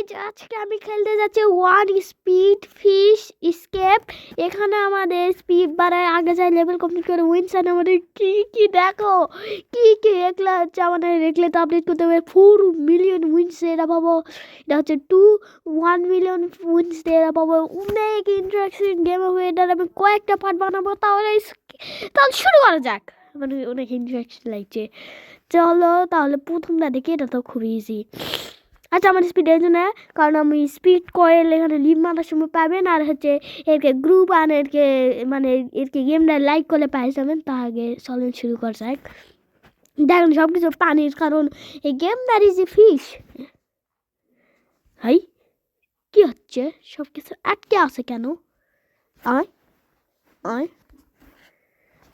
Guys, আজকে আমি খেলতে যাচ্ছি ওয়ান স্পিড ফিশ স্কেপ। এখানে আমাদের স্পিড বাড়ায়, আগে যাই লেভেল কমপ্লিট করে উইন্স আর আমাদের কি দেখো কি একলা হচ্ছে আমাদের রেখলে তো আপডেট করতে হবে 4 মিলিয়ন উইন্স এরা পাবো। এটা হচ্ছে 1 মিলিয়ন উইন্স এরা পাবো। অনেক ইন্টারেক্টিং গেম হবে, এটার আমি কয়েকটা পার্ট বানাবো। তাহলে শুরু করা যাক। মানে অনেক ইন্টারেক্টিং লাগছে। চলো তাহলে প্রথমটা দেখি, এটা তো খুব ইজি। আচ্ছা, আমার স্পিড এই জন্য, কারণ আমি স্পিড কয়েল এখানে লিভ মারার সময় পাবেন, আর হচ্ছে এরকে গ্রুপ আর এরকে মানে এরকে গেমটা লাইক করলে পাই যাবেন। তা আগে চলেন শুরু করা যাক। দেখেন সব কিছু পানির, কারণ এই গেমটার ইজি ফিশ। হাই, কি হচ্ছে? সব কিছু আটকে আছে কেন? আয় আয়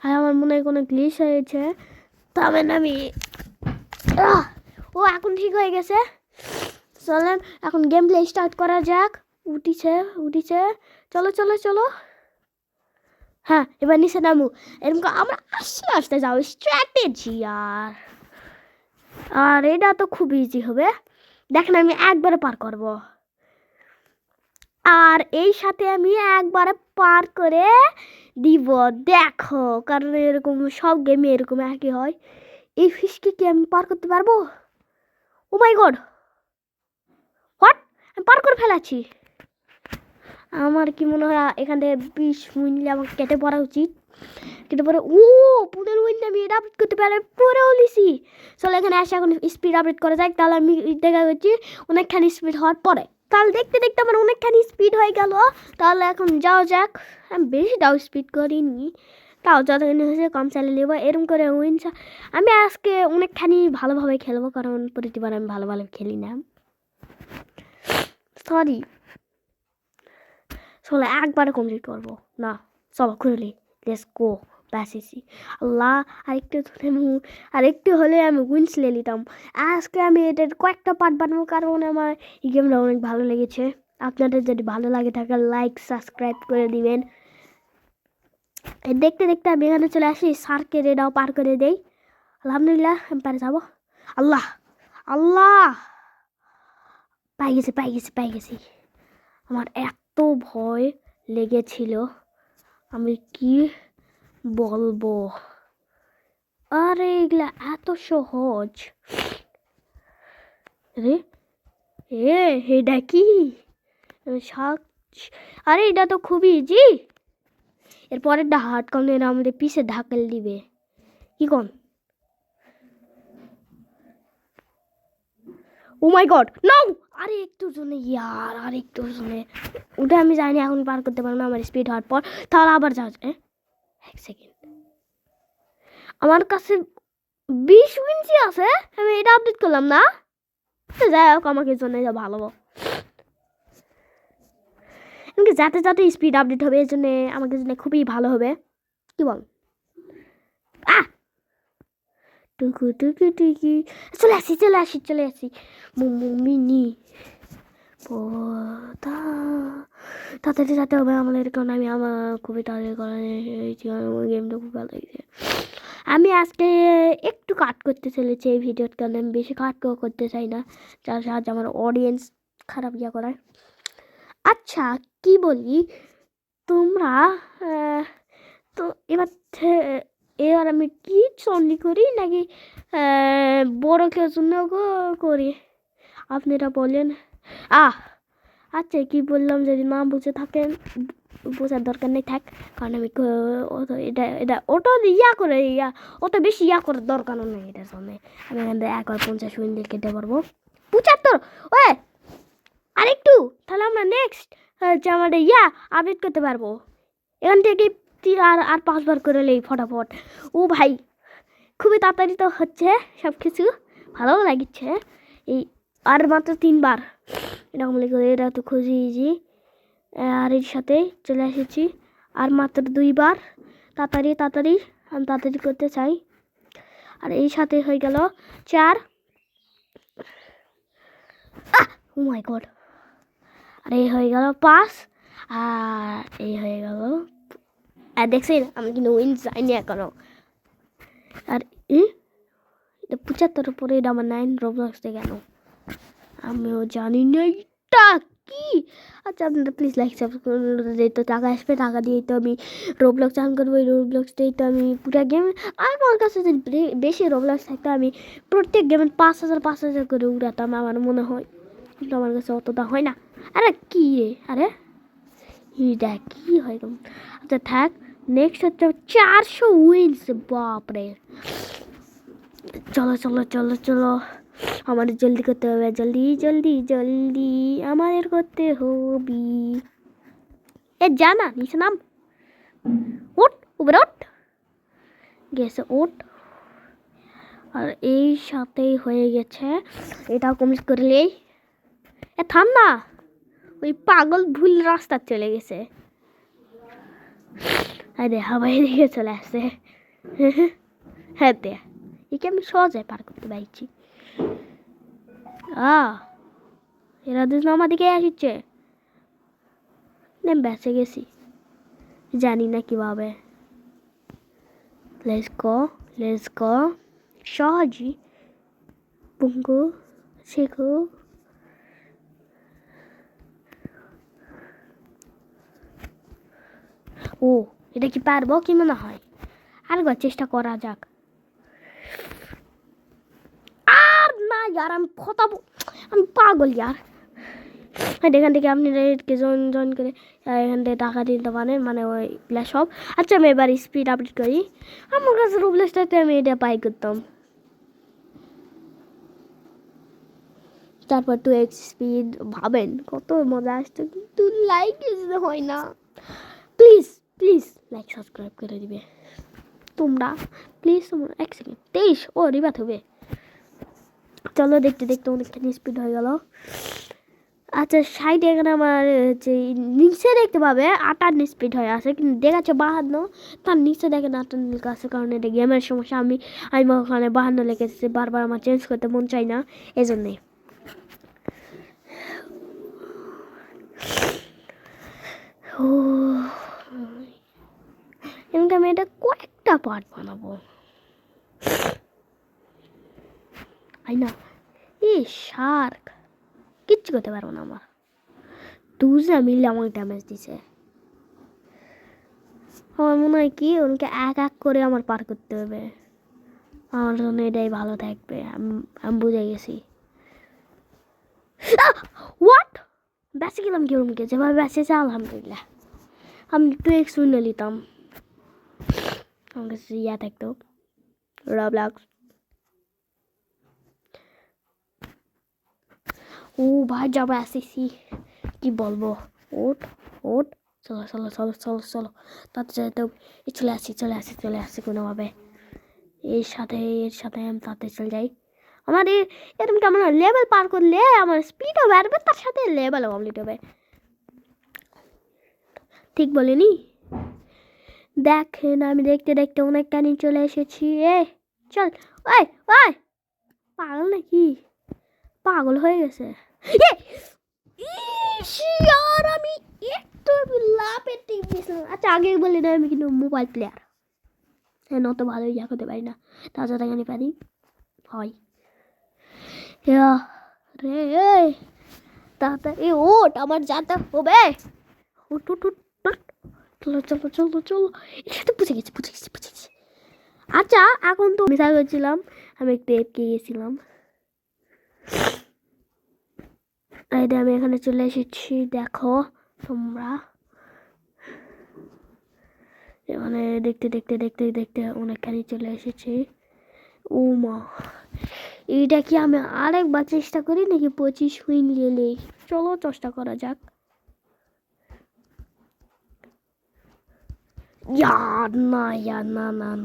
হ্যাঁ, আমার মনে হয় কোনো গ্লিচ হয়েছে। তবে আমি ও এখন ঠিক হয়ে গেছে। চলেন এখন গেম প্লে স্টার্ট করা যাক। উঠিছে। চলো। হ্যাঁ, এবার নিচে নামু। এরকম আমরা আস্তে যাও, স্ট্র্যাটেজি। আর এটা তো খুব ইজি হবে। দেখেন আমি একবারে পার করব, আর এই সাথে আমি একবারে পার করে দিব। দেখো, কারণ এরকম সব গেমে এরকম একই হয়। এই ফিশকে কি আমি পার করতে পারবো? ও মাই গড, হোয়াট! আমি পার করে ফেলাচ্ছি। আমার কি মনে হয় এখান থেকে 20 মিনিট আমাকে কেটে পড়া উচিত। কেটে পরে 15 মিনিট আমি এটা আপডেট করতে পারে পরেও লিছি। চলো এখানে আসে এখন স্পিড আপডেট করা যায়। তাহলে আমি দেখা যাচ্ছি অনেকখানি স্পিড হওয়ার পরে, তাহলে দেখতে আমার অনেকখানি স্পিড হয়ে গেল। তাহলে এখন যাও যাক। আমি বেশি দাও স্পিড করিনি, তাও যতখানি হয়েছে কম চালিয়ে নেবো। এরকম করে উইন্স আমি আজকে অনেকখানি ভালোভাবে খেলবো, কারণ প্রতিবার আমি ভালো খেলি না। সরি, চলো একবারে কমপ্লিট করবো না। চলো খুলি, লেটস গো। ব্যাসেছি আল্লাহ, আরেকটু হলে আমি উইন্স নিয়ে নিতাম। আজকে আমি এটার কয়েকটা পার্ট বানাবো, কারণ আমার এই গেমটা অনেক ভালো লেগেছে। আপনাদের যদি ভালো লাগে থাকে লাইক সাবস্ক্রাইব করে দিবেন। দেখতে আমি এখানে চলে আসি, সার্কের এটাও পার করে দেই। আলহামদুলিল্লাহ আমি পারে যাবো। আল্লাহ পাই গেছি। আমার এত ভয় লেগেছিল, আমি কি বলবো। আরে এগুলা এত সহজ রে। এটা কি? আরে এটা তো খুবই ইজি। এরপরে হার্ড করলে এরা আমাদের পিছে ঢাকেল দিবে। কি কোন? ও মাই গড, নো! আরে একটু জনে ওটা আমি জানি এখন পার করতে পারবো না আমার স্পিড হওয়ার পর। তাহলে আবার যাও। এক সেকেন্ড, আমার কাছে 20 ইঞ্চি আছে, আমি এটা আপডেট করলাম না। যাই হোক, আমাকে জন্য যা ভালো, যাতে স্পিড আপডেট হবে, এর জন্য আমাকে জন্য খুবই ভালো হবে। কি বল? টুকু চলে আসি মিনি তাড়াতাড়ি যেতে হবে আমাদের, কারণ আমি আমার খুবই তাড়াতাড়ি গেমটা খুব ভালো লাগছে। আমি আজকে একটু কাট করতে চলেছি এই ভিডিওর, কারণ আমি বেশি কাট করতে চাই না, যার সাহায্যে আমার অডিয়েন্স খারাপ করায়। আচ্ছা কি বলি, তোমরা তো এবার আমি কি চন্ডি করি নাকি বড় কেউ জন্য করি, আপনারা বলেন। আচ্ছা কি বললাম, যদি না বুঝে থাকেন বোঝার দরকার নেই থাক, কারণ আমি এটা ওটা অত বেশি করার দরকার নেই। এটার সামনে আমি এখান থেকে 50 মিনিট কেটে পারবো। 75 আরেকটু, তাহলে আমরা নেক্সট আমাদের আপডেট করতে পারবো। এখান থেকে আর 5 বার করে নেই ফটাফট। ও ভাই, খুবই তাড়াতাড়ি তো হচ্ছে সব কিছু, ভালো লাগছে। এই আর মাত্র 3 বার এরকম লেগে, এটা তো খুবই ইজি। আর এর সাথে চলে এসেছি আর মাত্র 2 বার। তাড়াতাড়ি আমি তাড়াতাড়ি করতে চাই। আর এই সাথে হয়ে গেল 4। ও মাই গড, আর এই হয়ে গেল 5, আর এই হয়ে গেল। আর দেখছেন আমি কিন্তু উইন যাইনি এখনো। আর 75 পরে এটা আমার 9 রোবলক্সে কেন আমিও জানি না। কি আচ্ছা আপনারা প্লিজ লাইক সাবস্ক্রাইব করে দিই, তো টাকা আসবে, টাকা দিয়ে তো আমি রোবলক্স অন করবো, এই রোবলক্স দিয়ে তো আমি পুরো গেম, আমার কাছে যদি বেশি রোবলক্স থাকতো আমি প্রত্যেক গেমে 5,000 করে উড়াতাম আমার মনে হয়, কিন্তু আমার কাছে অতটা হয় না। আরে কি রে, আরে এটা কি হয়? আচ্ছা থাক, নেক্সট হচ্ছে 400 উইন্স, বাপরে। চলো চলো চলো চলো, আমাদের জলদি করতে হবে, জলদি জলদি জলদি আমাদের করতে হবে। এ জানা নিচে নাম, ওঠ উপরে ওঠ, গেছে ওঠ। আর এই সাথেই হয়ে গেছে, এটাও কমপ্লিট করলেই। এ থাম না, ওই পাগল ভুল রাস্তা চলে গেছে। আরে হাওয়াই দিকে চলে আসছে। হ্যাঁ দে, একে আমি সহজে পার করতে পারছি। এরা দুজন আমার দিকে আসছে, বেঁচে গেছি, জানি না কিভাবে। লেটস গো সহজই পুঙ্গু শেখো। ও এটা কি পারবো কি মনে হয়, আরেকবার চেষ্টা করা যাক। আর না यार, আমি পাগল यार। এখান থেকে আপনি রেডকে জয়েন করে এখান থেকে টাকা দিতে পারেন, মানে ওই প্লাস সব। আচ্ছা আমি এবার স্পিড আপডেট করি, আমার কাছে রুবলেসটাতে আমি এটা পাই করতাম। তারপর 2x স্পিড, ভাবেন কত মজা আসতো, কিন্তু লাইক দিতে হয় না। প্লিজ প্লিজ লাইক সাবস্ক্রাইব করে দিবে তোমরা, প্লিজ। তোমরা 1 সেকেন্ড 23, ও রিবাত হবে। চলো দেখতে দেখতে অনেকখানি স্পিড হয়ে গেল। আচ্ছা সাইড এখানে আমার যে নিচে দেখতে পাবে 58 স্পিড হয়ে আছে, কিন্তু দেখাচ্ছে 52, তার নিচে দেখেন 58 লেখা আছে, কারণ এটা গেমের সমস্যা। আমি ওখানে 52 লিখেছি, বারবার আমার চেঞ্জ করতে মন চাই না, এই জন্যে। এমনকি আমি এটা কয়েকটা পার্ট বানাবো, তাই না? শার্ক কিচ্ছু করতে পারবো না আমার, দুজনে মিলে আমাকে ড্যামেজ দিছে। আমার মনে হয় কি ওনাকে এক এক করে আমার পার করতে হবে, আমার জন্য এটাই ভালো থাকবে। আমি বুঝে গেছি। হোয়াট, বেঁচে গেলাম কি ওরমকে, যেভাবে বেঁচেছে আলহামদুলিল্লাহ। আমি 2x উইনে নিতাম, আমার কাছে ইয়া থাকতো রবলক্স। ও ভাই যাবো আসিছি, কি বলবো। ওট ওট, চলো চলো চলো চলো চলো, তাতে যেতে চলে আসি কোনোভাবে। এর সাথে আমি তাতে চলে যাই। আমার এরকম কেমন লেভেল পার করলে আমার স্পিডও বাড়বে, তার সাথে লেভেলও কমপ্লিট হবে, ঠিক বলিনি? দেখেন আমি দেখতে দেখতে অনেকখানি চলে এসেছি। চল, ওই ওই পাগল নাকি, পাগল হয়ে গেছে। আর আমি একটু লাভে টিপ দিয়েছিলাম। আচ্ছা আগে বলি না, আমি কিন্তু মোবাইল প্লেয়ার, হ্যাঁ নত ভালোই যা করতে পারি না, তাছাড়া এখানে পারি হয় রে। তাড়াতাড়ি ওট, আমার যাতে হবে। উঠ উঠ উঠ, চলো চলো চলো চলো, এটা বুঝে গেছি। আচ্ছা এখন তো মিশা করছিলাম, আমি একটু এটকে গেছিলাম। এই আমি এখানে চলে এসেছি, দেখো তোমরা। মানে দেখতে দেখতে দেখতে দেখতে অনেকখানি চলে এসেছি। ও মা, এইটা কি আমি আরেকবার চেষ্টা করি নাকি 25 উইন নিলে? চলো চেষ্টা করা যাক।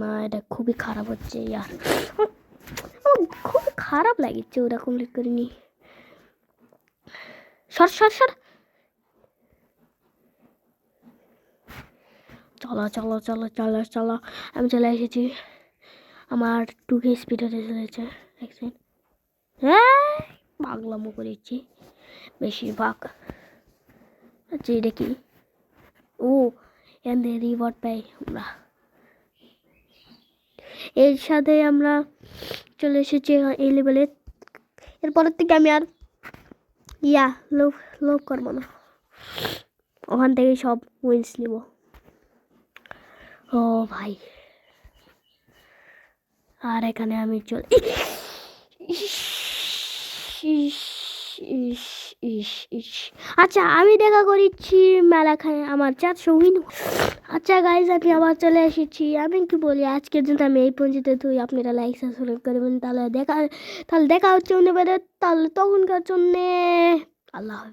না এটা খুবই খারাপ হচ্ছে ইয়ার, খুব খারাপ লাগছে ওরা কমপ্লিট করিনি। সর চলো চলো চলো চলো চলো, আমি চলে এসেছি। আমার 2k স্পিড হতে চলেছে, দেখছেন? হ্যাঁ পাগলামো করেছি বেশিরভাগ। আচ্ছা এটা কি? ও এখান থেকে রিওয়ার্ড পাই আমরা, এর সাথে আমরা চলে এসেছি এই লেভেলে। এরপরের থেকে আমি আর ইয়া লোভ লোভ করবো না, ওখান থেকে সব উইন্স নিব। ও ভাই, আর এখানে আমি চল আচ্ছা আমি দেখা করেছি মেলা খায় আমার 400 উইন। আচ্ছা গাইজ আমি আবার চলে এসেছি। আমি কি বলি, আজকের জন্য আমি এই পর্যন্ত, তুই আপনারা লাইক সাবস্ক্রাইব করবেন, তাহলে দেখা হচ্ছে অন্য বেড়ে, তাহলে তখনকার জন্যে আল্লাহ হাফেজ।